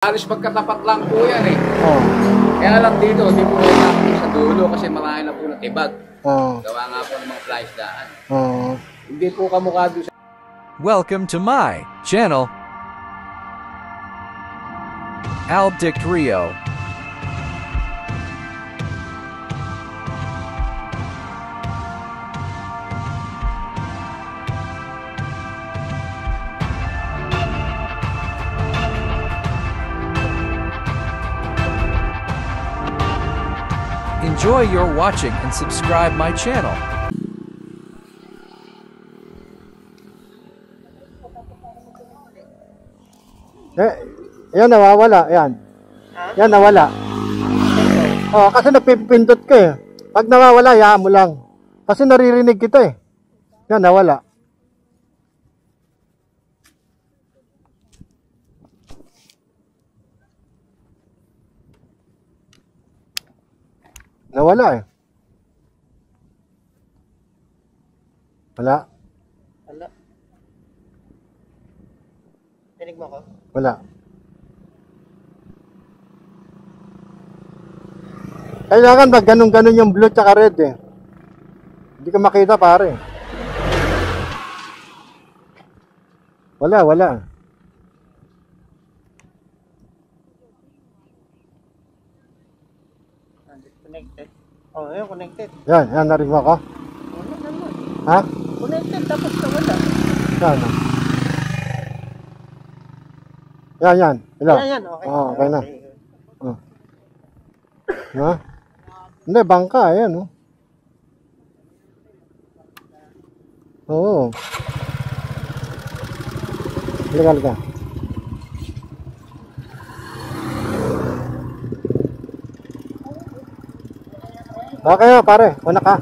Halos magkatapat lang po yan eh. Oh. Kaya lang dito, hindi po kailangan sa dulo kasi marami na po na tibag. Oh. Gawa nga po ng mga flies daan. Oh. Hindi po kamukha doon sa... Welcome to my channel, Albdict Rio. Enjoy your watching and subscribe my channel. Yan nawawala, yan. Yan nawala. Oh, kasi napipindot ka eh. Pag nawawala, hayaan mo lang. Kasi naririnig kita eh. Yan nawala. Nawala eh. Wala. Wala. Tinig mo ako? Wala. Kailangan mag ganun-ganun yung blue tsaka red eh. Hindi ka makita pare. Wala, wala. Connected. Oh, yun, connected. Yan, narinig mo ako? Wala naman. Ha? Connected, tapos na wala. Yan. Yan. Hello? Yan, okay. Oh, okay na. Okay. Oh. Ha? Hindi, bangka, ayan, oh. Oo. Halika. Okay, pare, una ka.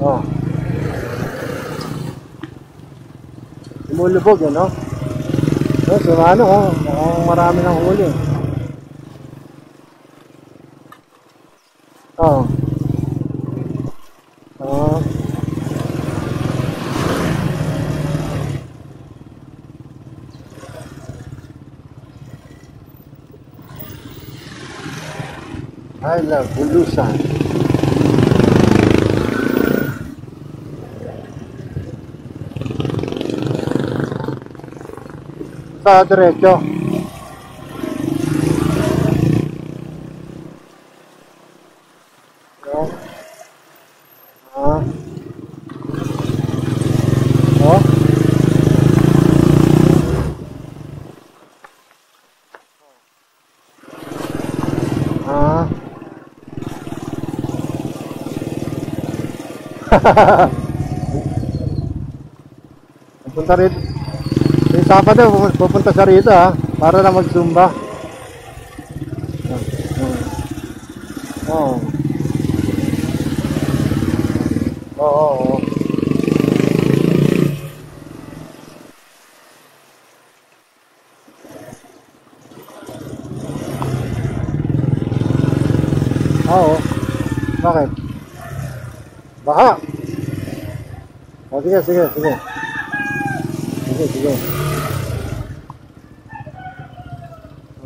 Oh. Lumulubog yan, no? Oh, sumano, oh. Mukhang marami ng huli. Oh. Oh. I love Bulusan. Sa diretso. Oh. Ah. Oh. Ah. Punta rin. Yung Sabado, pupunta sa rito ha, para na mag-zumba. Oo. Oo. Oo. Bakit? Baka. Oh, sige. Sige.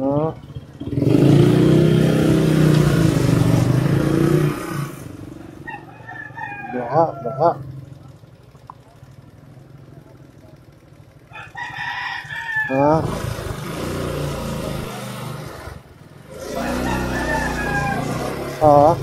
Oh. Baka. Ah. Ah.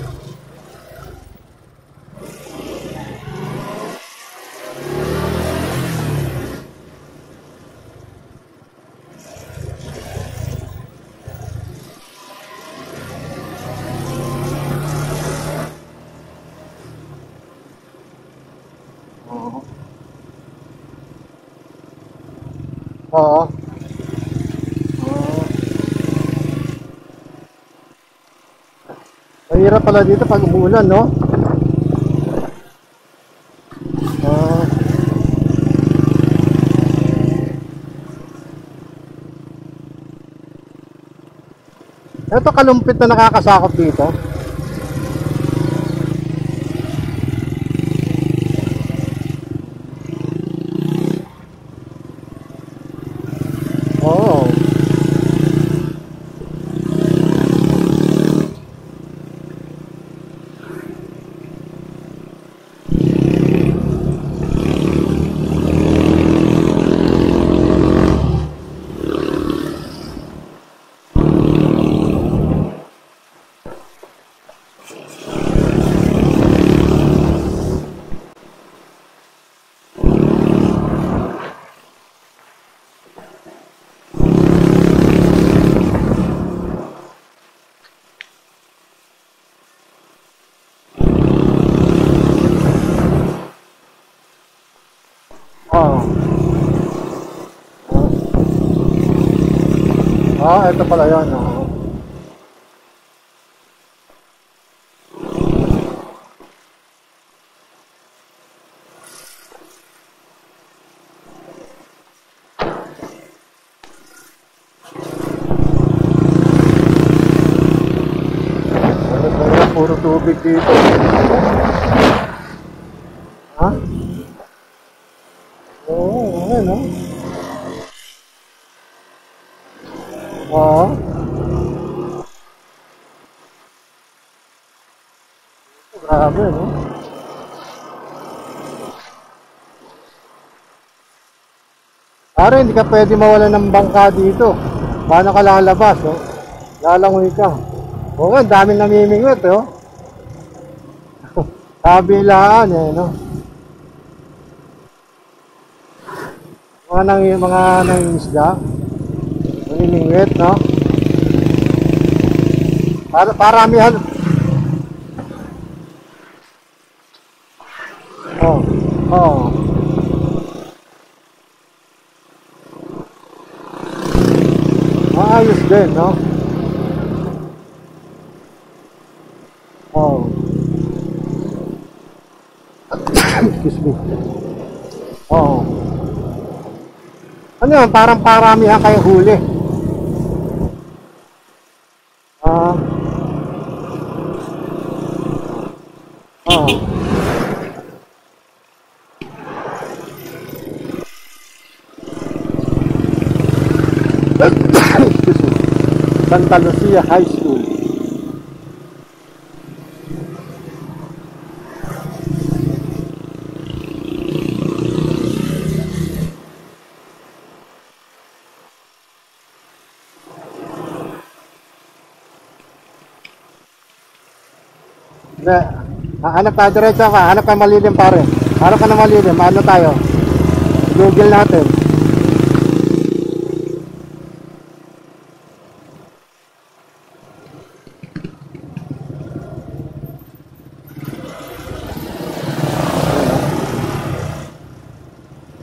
Oo. Mahirap pala dito pag umuulan, no? Ito kalumpit na nakakasakop dito. Oo. Ito pala yan. Puro tubig dito. Ha? Oo, ano? Oo. Grabe, no? Pare, hindi ka pwede mawala ng bangka dito. Paano ka lalabas, oh? Lalangoy ka. Oo nga, daming namimingwit, oh. Kabilaan, eh, no? Mga nangingisda. Namimingwit, no? Paramihan. Oh. Maayos din, no? Oh. Excuse me. Oh. Ano yan? Parang paramihan kayo huli. Oh. Santa Lucia High School. Hanap tayo diretso ka, hanap ka malilim pare. Hanap ka na malilim, ano tayo? Google natin.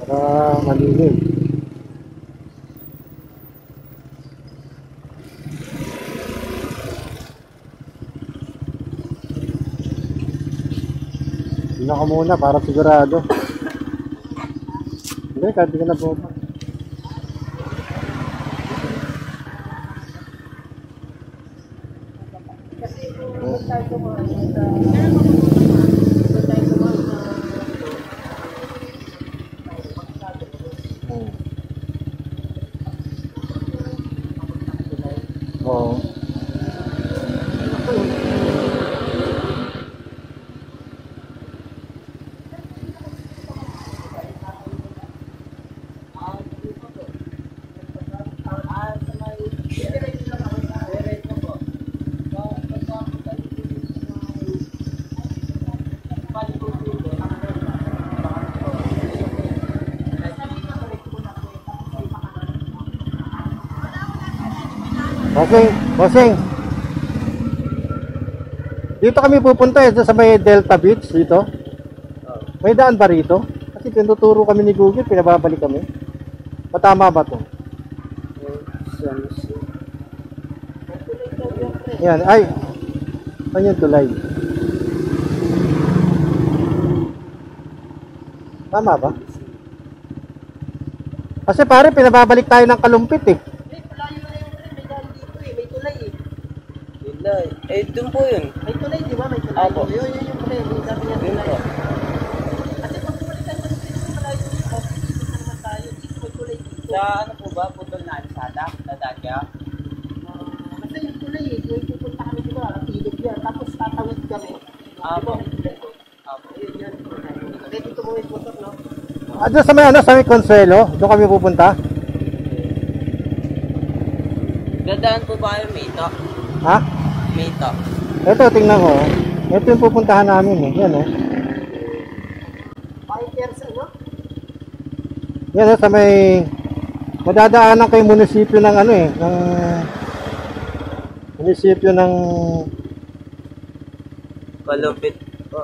Para malilim. Tingnan ko muna para sigurado. Hindi, kahit di ka na bumaba. Oo. Bossing. Dito kami pupunta sa may Delta Beach dito. May daan ba rito? Kasi tinuturo kami ni Google, pinababalik kami. Patama ba to? Yan, ay. Ano yung tulay? Tama ba? Kasi pare, pinababalik tayo ng Kalumpit eh. Hindi. Eh, dun po yun. May tulay, di ba? May tulay. Apo. Yun yung tulay. Yung sabi niya Dun tulay. po. Kasi pag bumalikan ka dito, malayo dito. Dito naman tayo. Dito may tulay dito. Sa ano po ba? Putol na alisada? Dadadya? Kasi yung tulay eh. Yung pupunta kami dito, ang ilog yan. Tapos tatawid kami. Apo. Di ba may tulay ko? Apo. Ayun yan. Okay, dito mo yung motor, no? Doon sa may ano, sa may Consuelo, doon kami pupunta. Dadaan po ba kayo Mito? Ha? Mito. Ito, tingnan ko. Ito yung pupuntahan namin eh. Yan oh. Bikers, ano? Yan oh, sa may madadaanan kay munisipyo ng ano eh, ng munisipyo ng Kalumpit po.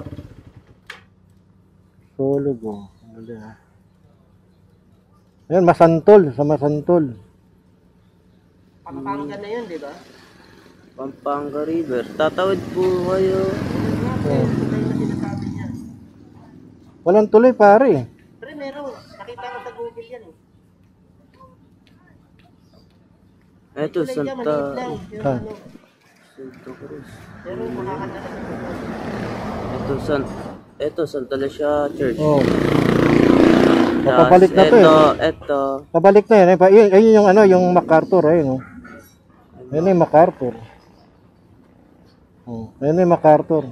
Sulog oh. Ayan, Masantol, sa Masantol. Pampanga na yun, di ba? Pampanga River. Tatawid po kayo. Oh. Tulay na sinasabi niya. Walang tuloy pare. Pero meron. Nakita ko sa Google yan eh. Eto, Tulay niya, maliit Santa... lang. Yung Ah. ano. Santa Cruz. Pero makakanta na sa Eto, Santa Lucia Church. Oh. Tas, Papabalik na to Eto. Pabalik na yan. Ayun yung ano, yung MacArthur, ayun oh. Ayun yung MacArthur. Oh, ayun yung MacArthur.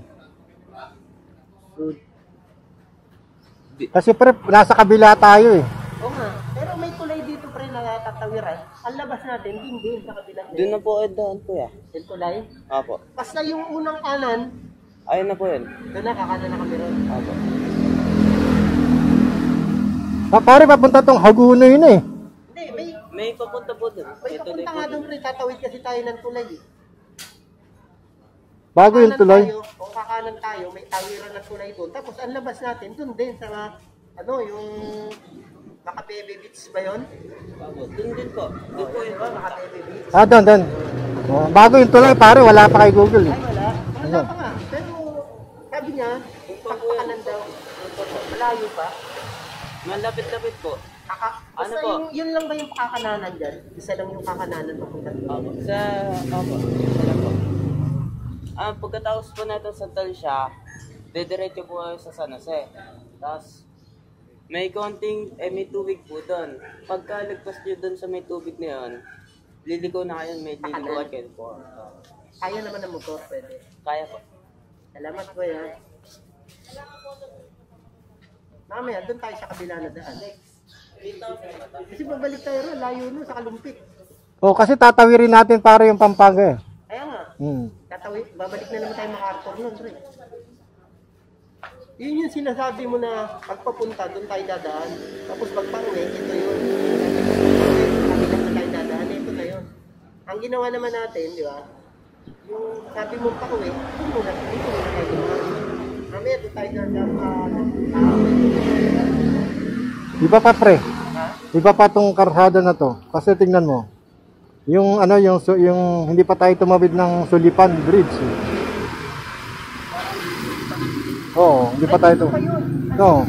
Kasi pre, nasa kabila tayo eh. Oo nga. Pero may tulay dito pre na tatawiran. Ang labas natin, din sa kabilang. Doon na po daan po ya. Yung tulay. Apo. Basta yung unang kanan, Ayun na po yun. doon na kakanan na kami ron. Apo. Pare, papunta tong Haguno yun eh. Hindi, May papunta po doon. may papunta nga doon pre. Tatawid kasi tayo ng tulay eh. Bago yung tuloy. Kung kakanan tayo, may tawiran ng tulay doon. Tapos ang labas natin, doon din sa ano, yung Makabebe Beach ba yun? Doon din po. Doon po yun. Makabebe Beach. Ah, doon. Oh, bago yung tuloy, pare, wala pa kay Google eh. Ay, wala. Wala pa nga. Pero sabi niya, pagpakanan daw, malayo pa. Malapit-lapit po. Basta po? yun lang ba yung kakananan dyan? Isa lang yung kakananan papunta doon. Apo. Apo. Wala po. Pagkatapos po natin sa Talsya, dediretso po kayo sa San Jose. Tapos, may konting, may tubig po doon. Pagka lagpas nyo doon sa may tubig na yun, liliko na kayo, may liliko kayo po. Kaya naman ang motor, pwede. Kaya po. Salamat po yan. Mamaya, doon tayo sa kabila na daan. Kasi babalik tayo ron, layo nun sa Kalumpit. Oh, kasi tatawirin natin para yung Pampanga eh. Kaya nga, babalik na naman tayo MacArthur nun, pre. Yun yung sinasabi mo na pagpapunta, doon tayo dadaan. Tapos pagpa-uwi, ito yun. Kabilang na tayo dadaan, ito na yun. Ang ginawa naman natin, di ba? Yung sabi mo pa-uwi, dito muna tayo dumaan. Mamaya doon tayo dadaan. Iba pa pre. Ha? Iba pa tong karsada na to. Kasi tingnan mo. Yung ano, yung hindi pa tayo tumawid ng Sulipan Bridge. Eh. Oo, hindi pa tayo to. No.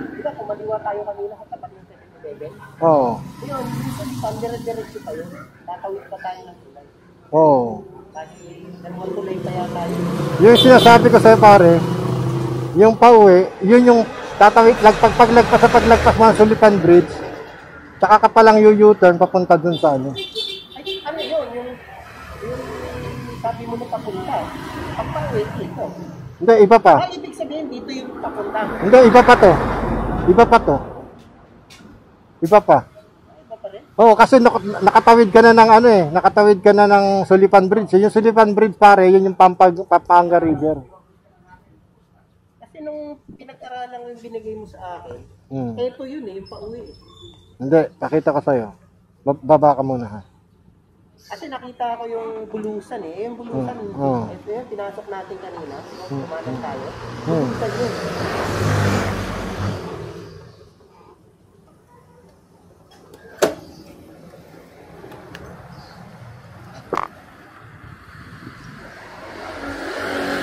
Diba, kumaliwa tayo kanina sa tapat ng 7-Eleven? Oo. Yun, minsan, dire-diretso tayo. Tatawid pa tayo ng tulay. Oo. Kasi, dalawang tulay pa yata yun. Yung sinasabi ko sa'yo pare, yung pauwi, yun yung tatawid, paglagpas sa paglagpas ng Sulipan Bridge, tsaka ka palang yung U-turn papunta dun sa ano. Ay, ano yun? Yung sabi mo na papunta. Pagpa-uwi, dito. Hindi, iba pa. Ay, ibig sabihin, dito yung papunta. Hindi, iba pa to. Iba pa to. Iba pa. Iba pa rin? Oo, kasi nakatawid ka na ng ano eh, nakatawid ka na ng Sulipan Bridge. Yung Sulipan Bridge pare, yun yung Pampanga River. Kasi nung pinag-aralan yung binigay mo sa akin, Hmm. eto yun eh, yung pauwi. Hindi, pakita ko sa'yo. Baba ka muna ha. Kasi nakita ko yung bulusan eh. Yung bulusan, Oo. ito yun, pinasok natin kanina. Kumanan tayo. Hmm. Bulusan yun.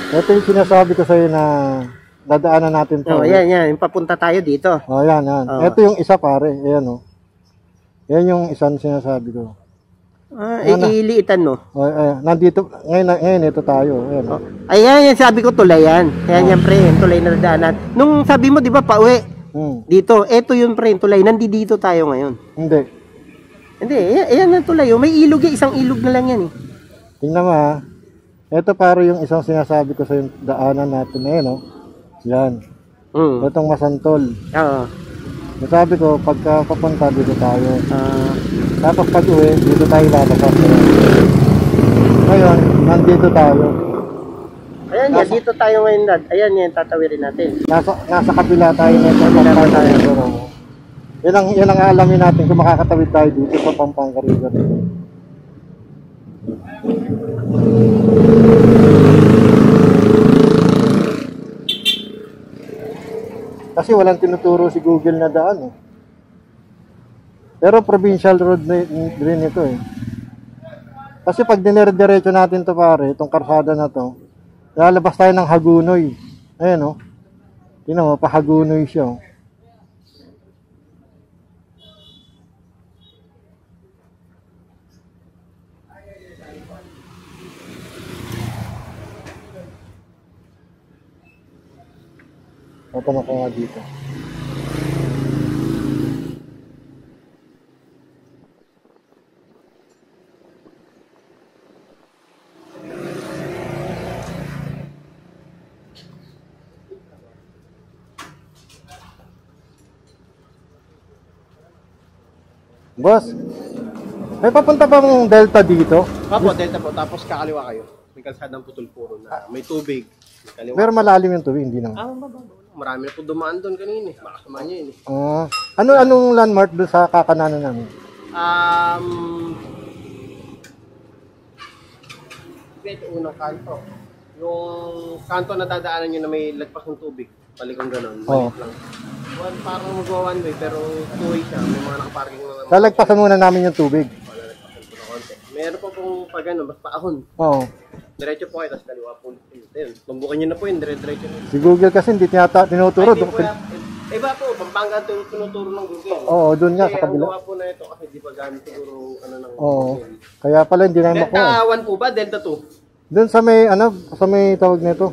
Ito yung sinasabi ko sa'yo na dadaanan natin to. yan. Yung papunta tayo dito. Oh, yan. Oo. Ito yung isa pare. Ayan oh. Yan yung isang sinasabi ko. Iliitan mo. Nandito, ngayon ito tayo. Ayan. Ayan, yan sabi ko tulay yan. Ayan yan pre, yung tulay na nadaanan. Nung sabi mo, di ba, pauwi? Dito, eto yun pre, yung tulay. Nandito tayo ngayon. Hindi. Hindi, ayan ang tulay. May ilog yan, isang ilog na lang yan eh. Tingnan mo ha. Ito para yung isang sinasabi ko sa yung daanan natin na yun, oh. Yan. Itong masantol. Oo. Sabi ko, pagka papunta dito tayo. Tapos pag uwi, dito tayo lalabas. Ngayon, nandito tayo. Ayan yan, dito tayo ngayon dad. Ayan yan, tatawirin natin. Nasa kabila tayo nito. Yan ang alamin natin kung makakatawid tayo dito sa Pampanga River. Kasi walang tinuturo si Google na daan eh. Pero provincial road rin ito eh. Kasi pag dinire-diretso natin to pare, itong karsada na to, lalabas tayo ng Hagunoy. Ayan oh. Tingnan mo, pa Hagunoy siya oh. Open ako nga dito. Boss, may papunta bang Delta dito? Opo, Delta po. Tapos kakaliwa kayo. May kalsadang putol puro na may tubig. Kaliwa. Pero malalim yung tubig, hindi naman. Marami na po dumaan doon kanina eh. Baka samahan niyo yun eh. Anong landmark doon sa kakananan namin? Ito unang kanto. Yung kanto na dadaanan nyo na may lagpas ng tubig. Palikong gano'n. Maliit lang. Parang mag-go one way pero two way siya. May mga nakaparking na. Lalagpasan muna namin yung tubig. Lalagpasan po na konti. Meron po pong pag ano, mas paahon. Oo. Diretso po kayo, tapos kaliwa po. Ayun, tumbukan nyo na po yun, diretso na. Si Google kasi hindi tinuturo. Iba po, Pampanga tinuturo ng Google. Oo, doon nga sa Ang kabila. gawa po na ito kasi di pa gamit siguro ano ng Oo. Kaya pala hindi namin makuha. Delta 1 po ba? Delta 2? Doon sa may sa may tawag nito.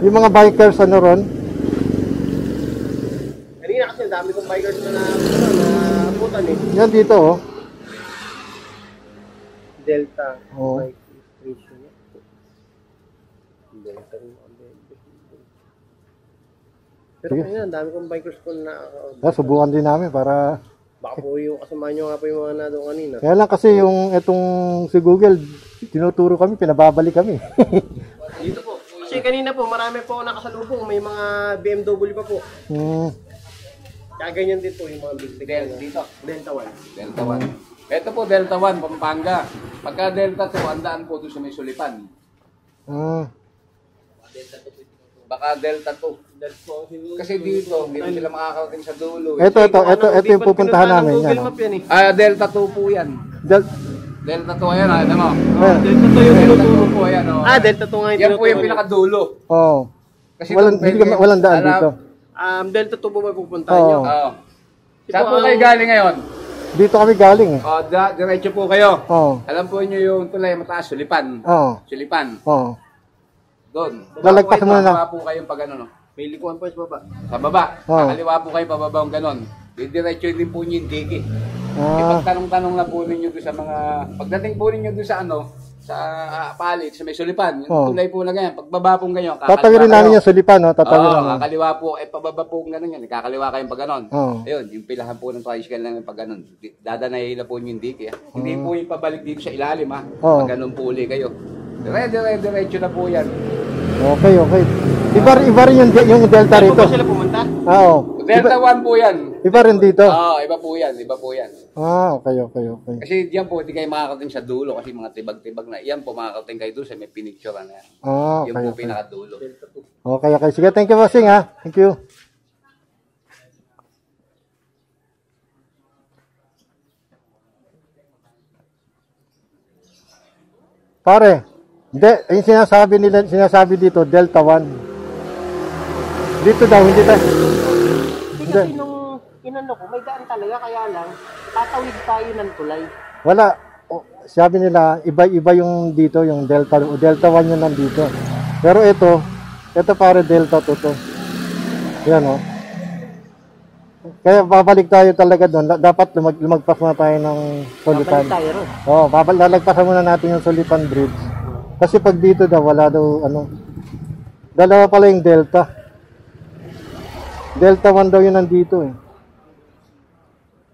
Yung mga bikers ano ron? Kanina kasi ang dami kong bikers na putan eh. Yan dito oh. Delta. Oo. Bike station. Delta rin ang Delta. Pero Sige. kanina ang dami kong bikers po na Subukan din namin para baka po yung kasama nyo nga po yung mga na doon kanina. kaya lang kasi yung itong si Google tinuturo kami, pinababalik kami. Dito po. Kasi kanina po marami po nakasalubong, may mga BMW pa po. Kaya ganyan din po yung mga big Dito. Delta 1. Delta 1. Ito po, Delta 1, Pampanga. Pagka Delta 2, andaan po doon sa may Sulipan. Baka Delta 2. Kasi dito, hindi na sila makakarating sa dulo. Ito yung pupuntahan namin. Yan, oh. Delta 2 po yan. Delta 2, ayan, ano mo? Delta 2 yung Delta 2 po, ayan, oh. Delta 2 nga Yan po yung pinakadulo. Oo. Kasi Walang daan dito. Delta 2 po ba pupuntahan nyo? Oo. Saan po kayo galing ngayon? Dito kami galing eh. Diretso po kayo. Oo. Alam po niyo yung tulay mataas, Sulipan. Oo. Sulipan. Oo. Doon. Lalagpas mo na lang. Baba po kayong pag ano, no? May likuan po sa baba. Sa baba. Oo. Kakaliwa po kayo, pababa yung ganon. Diretso din po niyo yung digi. Ah. Ipagtanong-tanong na po ninyo doon sa mga... Pagdating po ninyo doon sa ano, sa palit, sa may Sulipan. Yung tulay po na ganyan. Pagbaba po ganyan, Tatawirin namin yung Sulipan, no? Tatawirin namin. kakaliwa po, pababa po ganon yan. Kakaliwa kayong pag ganon. Oo. Ayun, yung pilahan po ng tricycle lang yung pag ganon. Dadanayin na po yung digi. Hindi po yung pabalik dito sa ilalim, ha? Oo. Pag ganon po uli kayo. Diretso na po yan. Okay. Iba rin yung Delta Saan po rito. ba sila pumunta? Oo. Delta 1 po yan. Iba rin dito. Iba po yan. Okay. Kasi diyan po, hindi kayo makakarating sa dulo kasi mga tibag-tibag na. Yan po, makakarating kayo doon sa may pinicture na yan. Yan po Okay. pinakadulo. Okay. Sige, thank you, bossing, ha? Thank you. Pare, hindi, yung sinasabi dito, Delta 1. Dito daw, hindi tayo. Hindi kasi nung inano ko, may daan talaga, kaya lang, tatawid tayo ng tulay. Wala. sabi nila, iba-iba yung dito, yung Delta, Delta 1 yung nandito. Pero ito pare Delta 2 to. Yan o. Kaya babalik tayo talaga doon. Dapat lumagpas muna tayo ng Sulipan. Babalik tayo ron. Oo, lalagpasan muna natin yung Sulipan Bridge. Kasi pag dito daw, wala daw, dalawa pala yung Delta. Delta 1 daw yun nandito eh.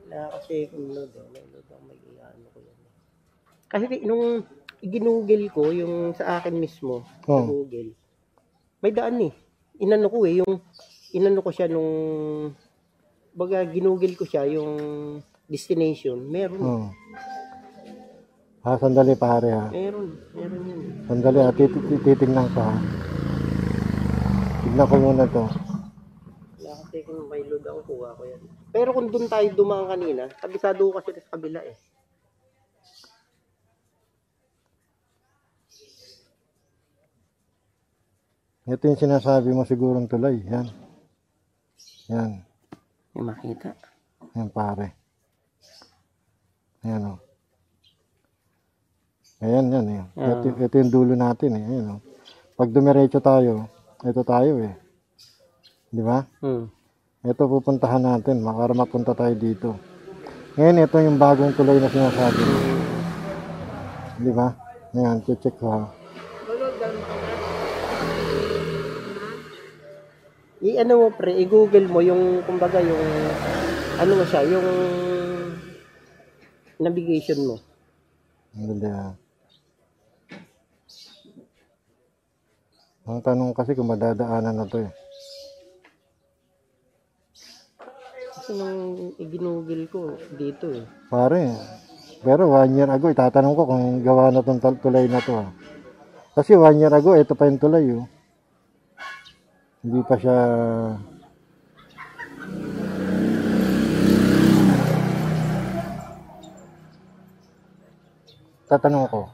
Wala kasi kung load ang may ano ko yan. Kasi nung ginugel ko, yung sa akin mismo, sa Google, may daan eh. Inano ko siya nung, baga ginugel ko siya, yung destination, meron. Sandali pare ha. Meron yun. Sandali ha, titignan ko ha. Tignan ko muna to. Wala kasi kung may load ako, kuha ko yan. Pero kung doon tayo dumaan kanina, kabisado ko kasi sa kabila eh. Ito yung sinasabi mo sigurong tulay. Yan. May makita. Yan pare. Ayan o. Ayan. Ito yung dulo natin eh. Ayan o. Pag dumiretso tayo, ito tayo eh. Di ba? Ito pupuntahan natin. Para mapunta tayo dito. Ngayon, ito yung bagong tulay na sinasabi. Di ba? Ayan, check ko ha. I-ano mo pre, i-google mo yung, kumbaga yung, ano mo siya, yung navigation mo. Hindi ha. Ang tanong kasi kung madadaanan na to eh. Kasi nung i-google ko, dito eh. Pare, pero 1 year ago, itatanong ko kung gawa na tong tulay na to. Kasi 1 year ago, ito pa yung tulay. Oh. Hindi pa siya... Tatanong ko.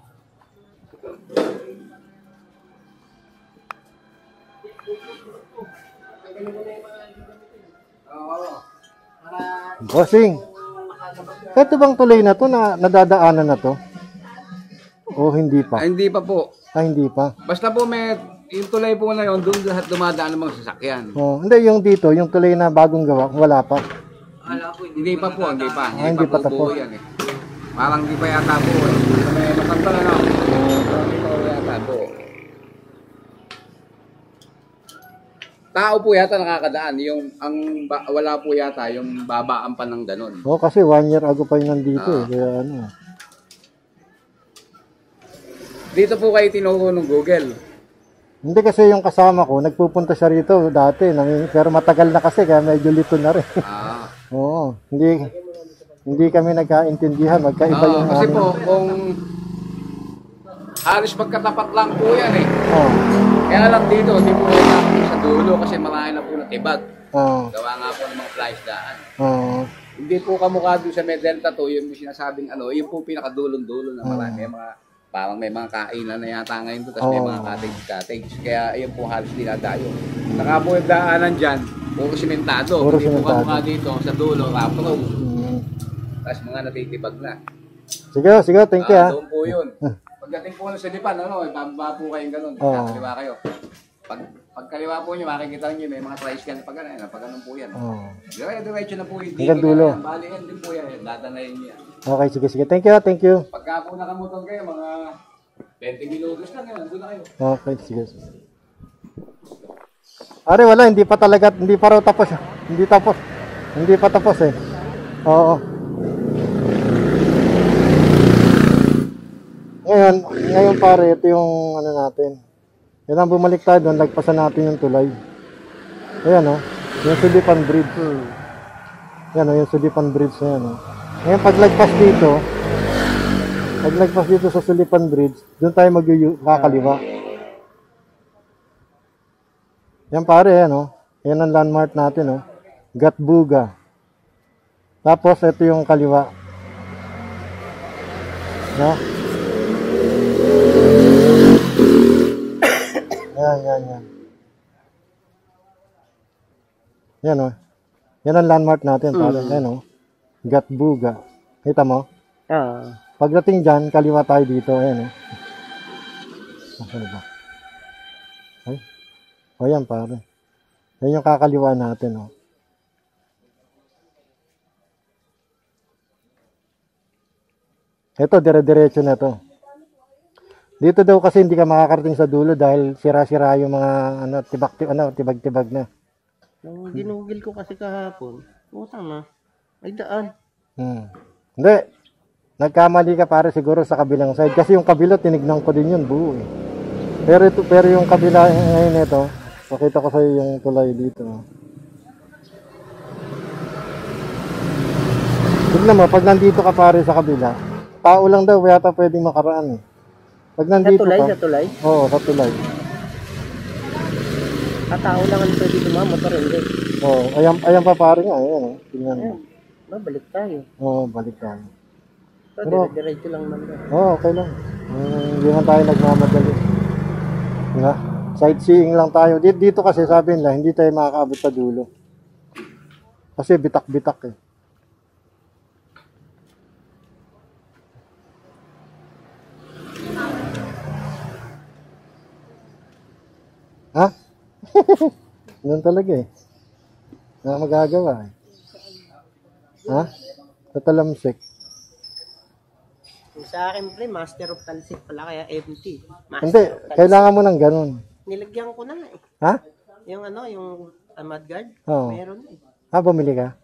Bossing, ito bang tulay na to na nadadaanan na to? O hindi pa? Hindi pa po. Hindi pa. Basta po yung tulay po na yun, doon lahat dumadaan ng mga sasakyan. Hindi, yung dito, yung tulay na bagong gawa, wala pa. Hindi pa po, hindi pa. Hindi pa tapos. Yan, eh. Parang hindi pa yata po. May makanta na lang. Hindi pa yata po. Tao po yata nakakadaan. Wala po yata yung babaan pa ng ganon. Kasi 1 year ago pa yung nandito eh. Kaya ano. Dito po kayo tinuro ng Google. Hindi kasi yung kasama ko, nagpupunta siya rito dati, pero matagal na kasi, kaya medyo lito na rin. Oo, hindi kami nagkaintindihan, magkaiba yung kasi po, kung halos magkatapat lang po yan eh. Kaya lang dito, hindi po kayo sa dulo kasi marami na po natibag. Gawa nga po ng mga flies daan. Hindi po kamukha doon sa may Delta 2, yung sinasabing yun po pinakadulong-dulo na marami mga parang may mga kainan na yata ngayon doon, tapos may mga cottage. Kaya ayun po halos dinadayo. Saka po yung daanan dyan, puro simentado. Hindi po kamukha dito sa dulo, rough road. Tapos mga natitibag na. Sige, thank you ha. Doon po yun. Pagdating po sa Lipan, bababa po kayong ganun. Kaliwa kayo. Pag kaliwa po nyo, makikita nyo may mga tricycle pag ganun po yan. Diretso na po yung hanggang dulo. Bali yan din po yan. Dadanayin nyo yan. Okay, sige. Thank you. Pagka po nakamutong kayo, mga 20 minutos lang yun. Nandun na kayo. Okay, sige. Are, wala. Hindi pa raw tapos. Hindi pa tapos eh. Oo. Ngayon pare, ito yung natin. Yan ang bumalik tayo doon, lagpasan natin yung tulay. Ayan yung Sulipan Bridge. Yan yung Sulipan Bridge na yan. Ngayon paglagpas dito sa Sulipan Bridge, doon tayo kakaliwa. Yan pare, yan ang landmark natin, Gatbuga. Tapos ito yung kaliwa. Yan. Yan ang landmark natin, pare. Gatbuga. Kita mo? Pagdating dyan, kaliwa tayo dito. Ayan, eh. Nasaan ba? Ay. O yan, pare. Yan yung kakaliwa natin, oh. Ito, dire-diretso na to. Dito daw kasi hindi ka makakarating sa dulo dahil sira-sira yung mga tibag-tibag na. Nung ginugil ko kasi kahapon, utang na, may daan. Hindi. Nagkamali ka pare siguro sa kabilang side. Kasi yung kabila, tinignan ko din yun, buo eh. Pero yung kabila ngayon ito, pakita ko sa iyo yung tulay dito. Tignan mo, pag nandito ka pare sa kabila, tao lang daw, yata pwedeng makaraan eh. Pag nandito Sa tulay? Oo, sa tulay. Tao lang ang pwede motor hindi. Oo, ayan pa pare nga, ayan oh. Tingnan mo. Balik tayo. Oo, balik tayo. So, diretso lang man. Oo, okay lang. Hindi na tayo nagmamadali. Diba? Sightseeing lang tayo. Dito kasi sabi nila, hindi tayo makakaabot sa dulo. Kasi bitak-bitak eh. Ha? Ganun talaga eh. Na magagawa eh. Ha? Sa talamsik. Sa akin, pre, Master of Talsik pala, kaya empty. Hindi, kailangan mo ng ganun. Nilagyan ko na eh. Ha? Yung yung mudguard, Oo. meron eh. Ha, bumili ka?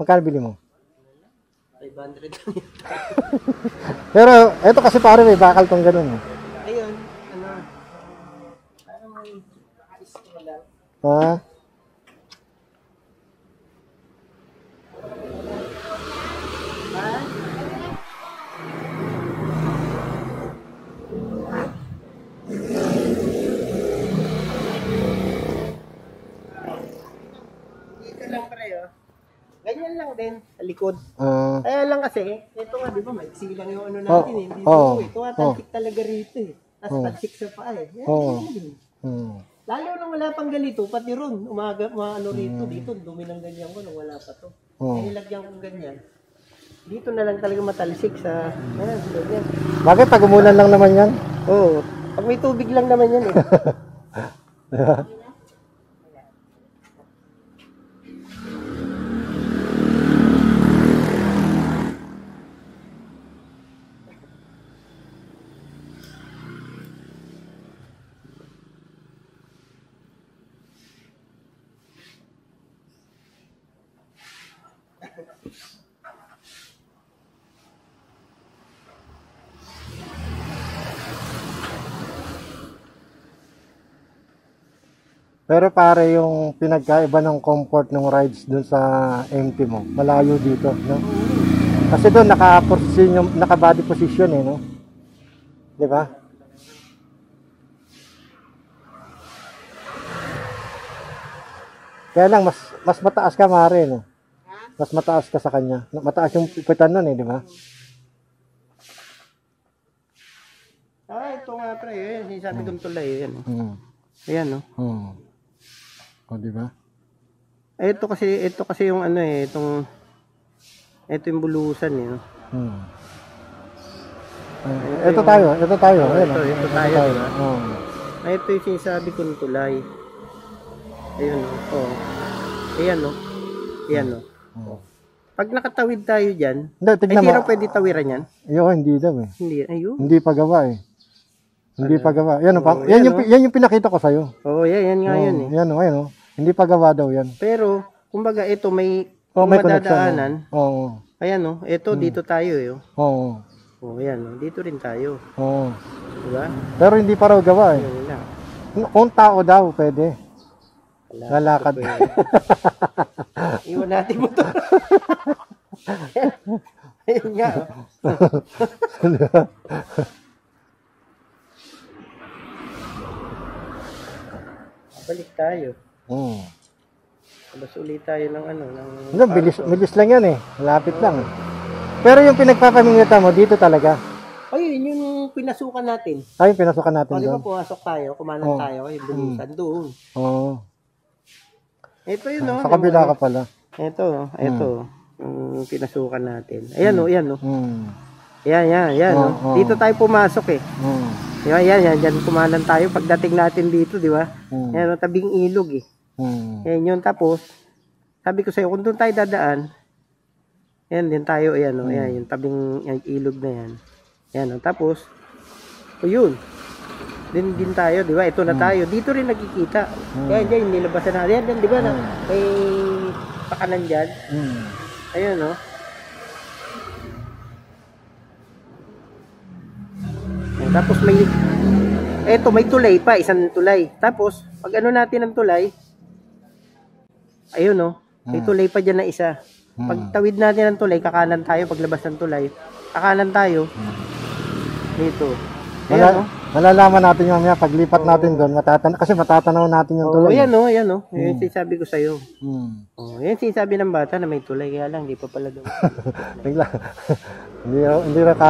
Magkano bili mo? 500 lang yun. Pero, eto kasi pare may bakal tong ganun eh. Ayun, parang may lang. Ha? Dito lang pre, oh. Ganyan lang din, sa likod. Ah, Kaya lang kasi, ito nga, di ba, maiksi lang yung ano natin eh. Hindi Oo. ito nga, talsik talaga rito eh. Tapos talsik sa paa eh. Yan, Oo. ganyan. hmm. Lalo nung wala pang ganito, pati ron, umaano rito, dito, dumi ng ganyan ko nung wala pa to. Oo. Nilagyan kong ganyan. Dito na lang talaga matalsik sa, ganyan. Bakit pag umulan lang naman yan? Oo. Pag may tubig lang naman yan eh. Pero pare yung pinagkaiba ng comfort ng rides dun sa MT mo, malayo dito, no? Kasi doon naka-body position eh, no? 'Di ba? Kaya lang mas mataas ka mare, no? Mas mataas ka sa kanya. Mataas yung pitan nun eh, di ba? Ito nga pre, yun. Sabi kong tulay, yan. Hmm. Ayan, no? Hmm. O, di ba? Ito kasi yung ano eh, ito yung bulusan eh, no? Hmm. Ito tayo. Ayan, ito tayo, diba? Oh. Ito yung sinasabi kong tulay. Ayun, no? Oh. Ayan, no? Ayan, no? Oh. Pag nakatawid tayo dyan, Hindi, tignan mo. hindi raw pwede tawiran yan? Hindi daw eh. Hindi, ayun. Hindi pa gawa eh. Hindi pa gawa. Yan, yan yung pinakita ko sa'yo. Oo, yan nga yun eh. Yan, ayun. Hindi pa gawa daw yan. Pero, kumbaga ito may, May madadaanan. connection. Oo. Ayan, no? Ito, dito tayo eh. Oo. Oh, ayan, no? Dito rin tayo. Oo. Diba? Pero hindi pa raw gawa eh. Ayun lang. Kung tao daw, pwede. Lalakad. Iwan natin mo to. Ayun nga. Balik tayo. Labas ulit tayo ng ano. Hindi, bilis lang yan eh. Malapit lang. Pero yung pinagpapamingita mo, dito talaga. Ayun, yung pinasukan natin. Ay, pinasukan natin O, di ba doon. pumasok tayo, kumanan tayo, yung bulusan doon. Oo. Ito yun, no? Sa kabila ka pala. Ito. Yung pinasukan natin. Ayan, no? Ayan, no? Yan. Oo, No? oo. Dito tayo pumasok eh. Di ba? Yan. Diyan kumanan tayo pagdating natin dito, di ba? Yan, no, tabing ilog eh. Yan yun. Tapos, sabi ko sa'yo, kung doon tayo dadaan, yan din tayo, ayan, no? Yan, yung tabing yung ilog na yan. Yan, no? Tapos, yun. Din tayo, di ba? Ito na tayo. Dito rin nagkikita. Yan, yung nilabasan na. Yan, di ba? Na, may pakanan dyan. Ayun, no? Yan, tapos may tulay pa, isang tulay. Tapos, pag ano natin ng tulay, ayun, no? May tulay pa dyan na isa. Pag tawid natin ng tulay, kakanan tayo. Paglabas ng tulay, kakanan tayo. Dito. Ayun, no? Malalaman natin yung mamaya, paglipat natin doon, kasi matatanaw natin yung tuloy. Ayan, no? Yan sinasabi ko sa'yo. Yan sinasabi ng bata na may tulay, kaya lang, hindi pa pala daw. Bigla. Hindi